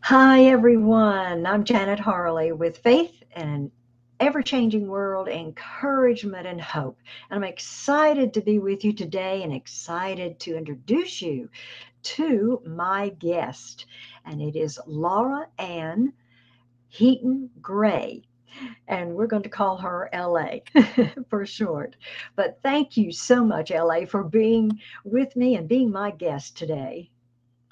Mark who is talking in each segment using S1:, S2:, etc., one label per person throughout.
S1: Hi, everyone. I'm Janet Harley with Faith in an Ever Changing World, Encouragement and Hope. And I'm excited to be with you today and excited to introduce you to my guest. And it is Laura Ann Heaton Gray. And we're going to call her LA for short. But thank you so much, LA, for being with me and being my guest today.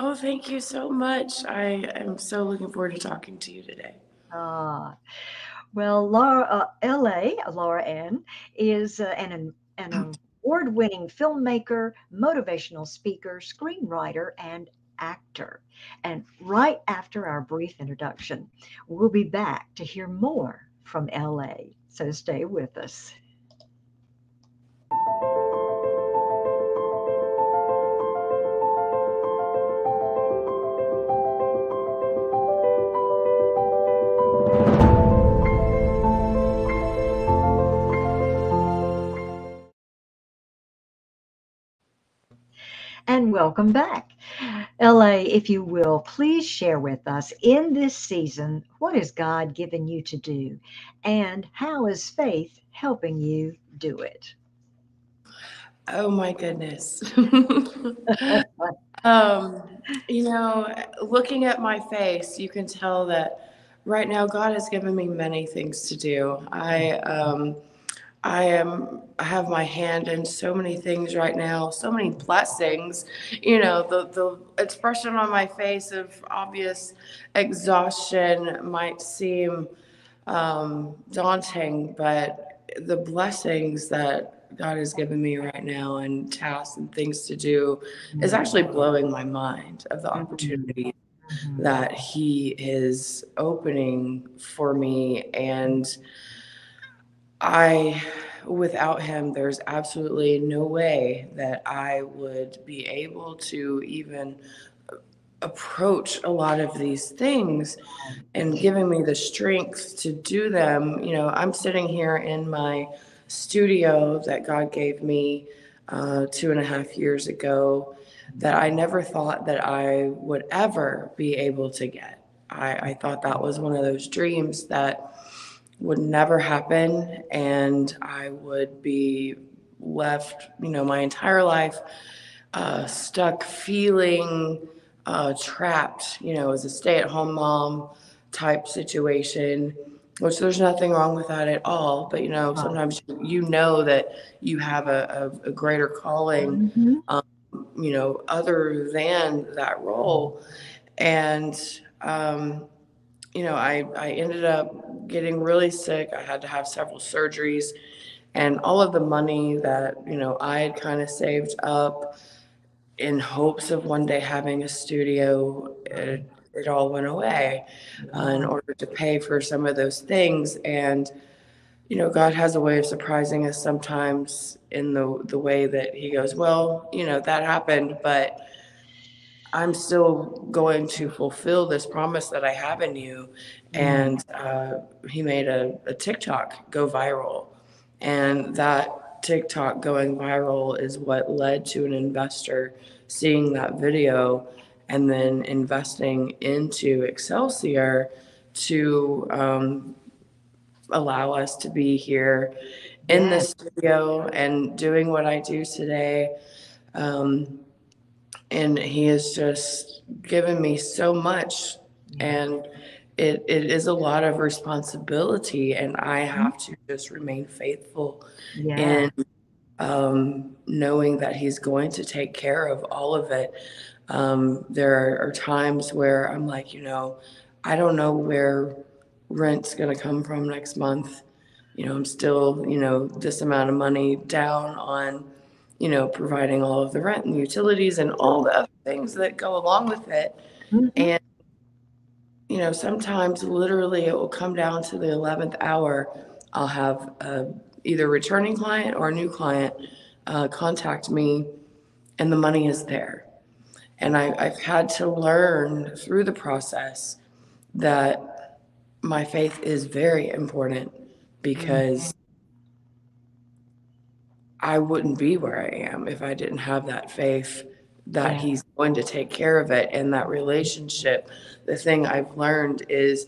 S2: Oh, thank you so much. I am so looking forward to talking to you today.
S1: Ah, Well, LA, Laura Ann, is an award winning filmmaker, motivational speaker, screenwriter, and actor. And right after our brief introduction, we'll be back to hear more from LA. So stay with us. And welcome back. LA, if you will, please share with us in this season what has God given you to do and how is faith helping you do it?
S2: Oh my goodness. um, Looking at my face, you can tell that right now God has given me many things to do. I have my hand in so many things right now, so many blessings. The expression on my face of obvious exhaustion might seem daunting, but the blessings that God has given me right now and tasks and things to do is actually blowing my mind of the
S1: Mhm,
S2: opportunity
S1: mhm.
S2: that He is opening for me. And I, without Him, there's absolutely no way that I would be able to even approach a lot of these things and giving me the strength to do them. I'm sitting here in my studio that God gave me 2.5 years ago that I never thought that I would ever be able to get. I thought that was one of those dreams that would never happen, and I would be left, my entire life stuck feeling trapped, as a stay at home mom type situation, which there's nothing wrong with that at all. But,
S1: Right.
S2: sometimes you know that you have a greater calling,
S1: Mhm.
S2: um, other than that role. And, um, I ended up getting really sick. I had to have several surgeries, and all of the money that, I had kind of saved up in hopes of one day having a studio, it all went away in
S1: Wow.
S2: order to pay for some of those things. And, God has a way of surprising us sometimes in the way that He goes, well, that happened, but I'm still going to fulfill this promise that I have in you.
S1: Mm.
S2: And He made a TikTok go viral. And that TikTok going viral is what led to an investor seeing that video and then investing into Excelsior to allow us to be here in the
S1: Yes.
S2: studio and doing what I do today. Um, and He has just given me so much,
S1: Yeah.
S2: and it is a lot of responsibility, and I
S1: Mhm.
S2: have to just remain faithful
S1: Yeah.
S2: in knowing that He's going to take care of all of it. There are times where I'm like, I don't know where rent's going to come from next month. I'm still, this amount of money down on, providing all of the rent and the utilities and all the other things that go along with it.
S1: Mhm.
S2: And, sometimes literally it will come down to the 11th hour. I'll have either a returning client or a new client contact me, and the money is there. And I've had to learn through the process that my faith is very important
S1: Mm.
S2: because I wouldn't be where I am if I didn't have that faith that
S1: Yeah.
S2: he's going to take care of it. And that relationship, the thing I've learned is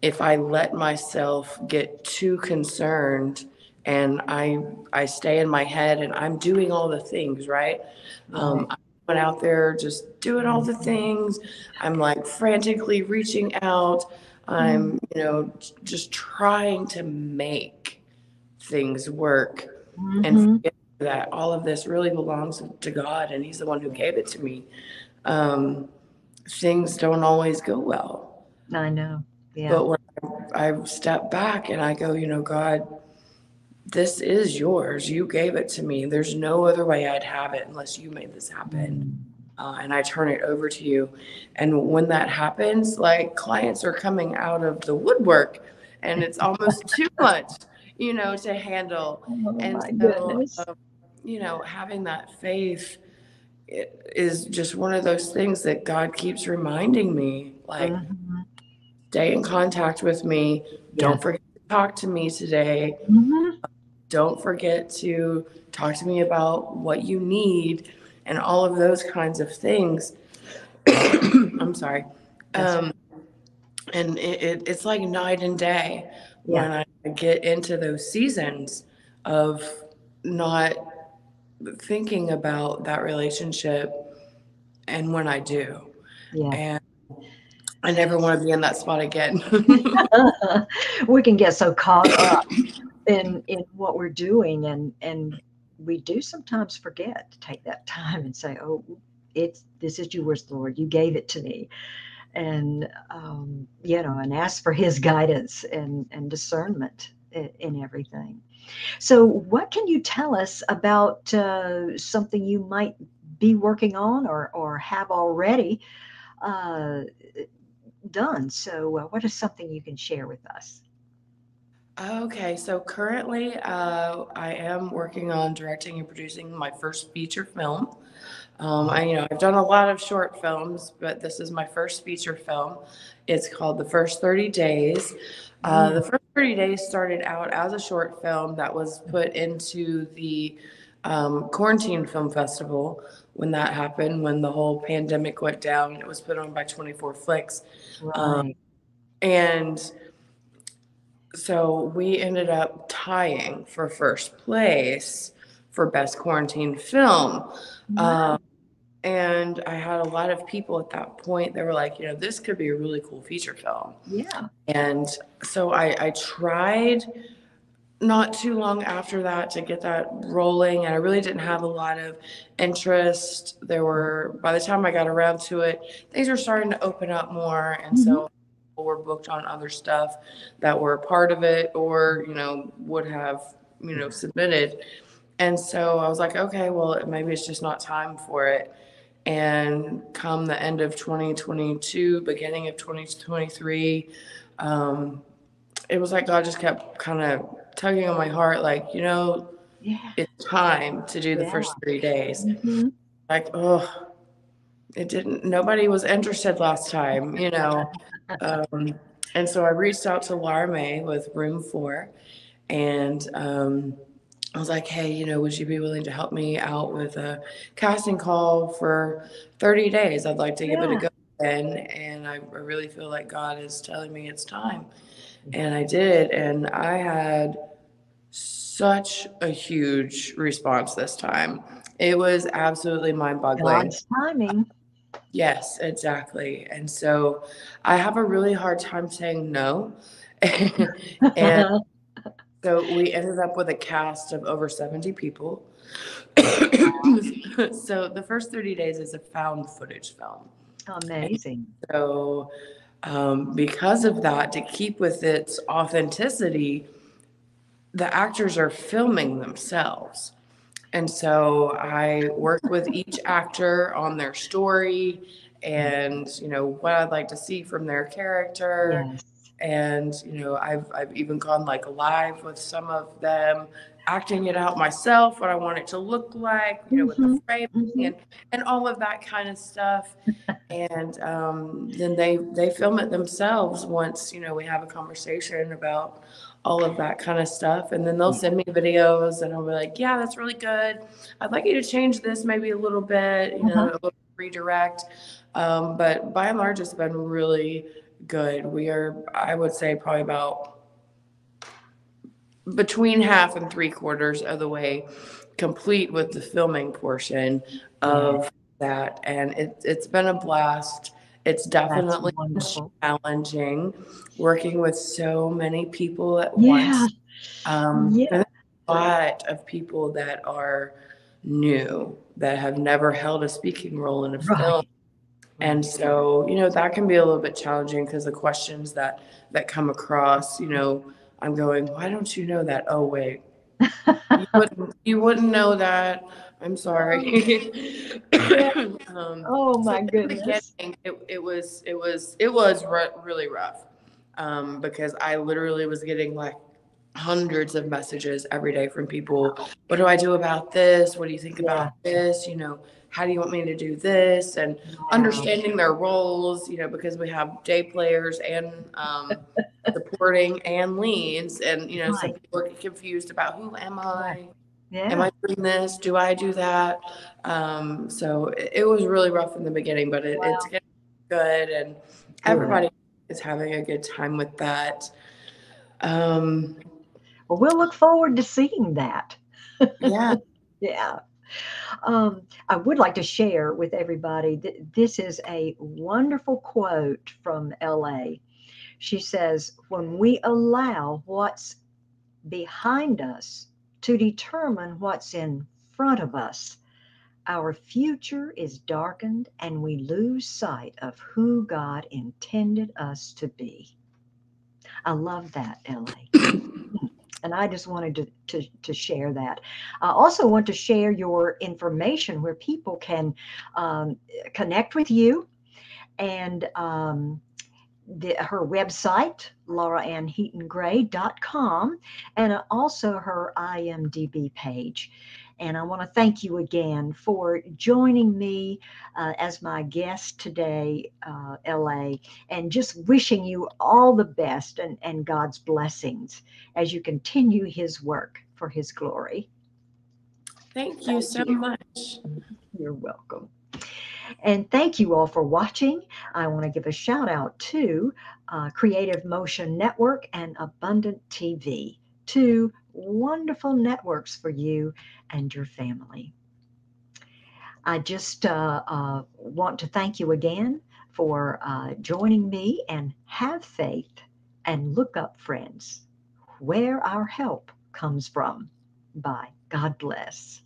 S2: if I let myself get too concerned and I stay in my head and I'm doing all the things, right?
S1: Right.
S2: I'm going out there just doing all the things. I'm like frantically reaching out. I'm, just trying to make things work and
S1: Mm-hmm.
S2: forget that all of this really belongs to God and He's the one who gave it to me. Um, Things don't always go well.
S1: I know. Yeah.
S2: But when I step back and I go, God, this is yours. You gave it to me. There's no other way I'd have it unless you made this happen.
S1: Mm.
S2: And I turn it over to you. And when that happens, like clients are coming out of the woodwork and it's almost too much, to handle.
S1: Oh
S2: And
S1: my
S2: so,
S1: goodness.
S2: having that faith is just one of those things that God keeps reminding me, like,
S1: Mm-hmm.
S2: stay in contact with me.
S1: Yes.
S2: Don't forget to talk to me today.
S1: Mm-hmm.
S2: Don't forget to talk to me about what you need and all of those kinds of things. I'm sorry.
S1: That's
S2: Um, and it's like night and day
S1: yeah.
S2: when I get into those seasons of not thinking about that relationship and when I do.
S1: Yeah.
S2: And I never want to be in that spot again.
S1: We can get so caught up in what we're doing, and we do sometimes forget to take that time and say, oh, this is yours, Lord, you gave it to me. And and ask for his guidance and discernment in everything. So what can you tell us about something you might be working on or have already uh, done? So what is something you can share with us?
S2: Okay, so currently I am working on directing and producing my first feature film. I've done a lot of short films, but this is my first feature film. It's called The First 30 Days.
S1: Mm,
S2: The first 30 days started out as a short film that was put into the Quarantine Film Festival when that happened, when the whole pandemic went down. It was put on by 24 Flicks.
S1: right.
S2: And so we ended up tying for first place for Best Quarantine Film.
S1: Wow.
S2: And I had a lot of people at that point that were like, this could be a really cool feature film.
S1: Yeah.
S2: And so I tried not too long after that to get that rolling. And I really didn't have a lot of interest. By the time I got around to it, things were starting to open up more. And
S1: Hmm.
S2: so people were booked on other stuff that were a part of it or, would have, submitted. And so I was like, okay, well, maybe it's just not time for it. And come the end of 2022, beginning of 2023, it was like God just kept kind of tugging on my heart, like,
S1: Yeah.
S2: it's time to do the
S1: Yeah.
S2: first 3 days.
S1: Hmm.
S2: Like, oh, nobody was interested last time, Um, and so I reached out to Larme with Room 4 and I was like, hey, would you be willing to help me out with a casting call for 30 days? I'd like to give it a
S1: Yeah.
S2: go again. And I really feel like God is telling me it's time. And I did. And I had such a huge response this time. It was absolutely mind boggling.
S1: God's timing.
S2: Yes, exactly. And so I have a really hard time saying no. And so we ended up with a cast of over 70 people. So the first 30 days is a found footage film.
S1: Amazing.
S2: So because of that, to keep with its authenticity, the actors are filming themselves. And so I worked with each actor on their story and, what I'd like to see from their character.
S1: Yes.
S2: And, I've even gone like live with some of them, acting it out myself, what I want it to look like, with the
S1: Hmm.
S2: framing
S1: Hmm.
S2: and all of that kind of stuff. And then they film it themselves once, we have a conversation about all of that kind of stuff. And then they'll send me videos and I'll be like, yeah, that's really good. I'd like you to change this maybe a little bit, you know,
S1: Uh-huh.
S2: a little redirect. But by and large, it's been really good. We are, I would say, probably about between half and three quarters of the way complete with the filming portion
S1: Yeah,
S2: of that. And it's been a blast. It's
S1: that's
S2: definitely
S1: wonderful.
S2: challenging working with so many people at
S1: Yeah,
S2: once.
S1: yeah,
S2: And a lot of people that are new, that have never held a speaking role in a film.
S1: right,
S2: And
S1: right.
S2: so, you know, that can be a little bit challenging because the questions that come across, you know, I'm going, why don't you know that? Oh, wait, you wouldn't know that. I'm sorry.
S1: Yeah. Oh
S2: So
S1: my
S2: in the
S1: goodness.
S2: beginning, it was really rough, because I literally was getting like hundreds of messages every day from people. What do I do about this? What do you think
S1: Yeah.
S2: about this? You know, how do you want me to do this? And
S1: Wow.
S2: understanding their roles, you know, because we have day players and supporting and leads, and you know, so
S1: Right.
S2: people get confused about who am
S1: Right.
S2: I? Am
S1: Yeah.
S2: I doing this? Do I do that? So it was really rough in the beginning, but it's
S1: Wow.
S2: getting good, and
S1: Good.
S2: everybody is having a good time with that. Um,
S1: Well, we'll look forward to seeing that.
S2: yeah.
S1: Yeah. I would like to share with everybody that this is a wonderful quote from LA. She says, when we allow what's behind us to determine what's in front of us, our future is darkened and we lose sight of who God intended us to be. I love that, LA. And I just wanted to share that. I also want to share your information where people can um, connect with you and her website, lauraannheatongray.com, and also her IMDb page. And I want to thank you again for joining me as my guest today, LA, and just wishing you all the best and God's blessings as you continue His work for His glory.
S2: Thank you
S1: Thank
S2: so
S1: you.
S2: much.
S1: You're welcome. And thank you all for watching. I want to give a shout out to Creative Motion Network and Abundant TV, two wonderful networks for you and your family. I just want to thank you again for joining me, and have faith and look up, friends, where our help comes from. Bye. God bless.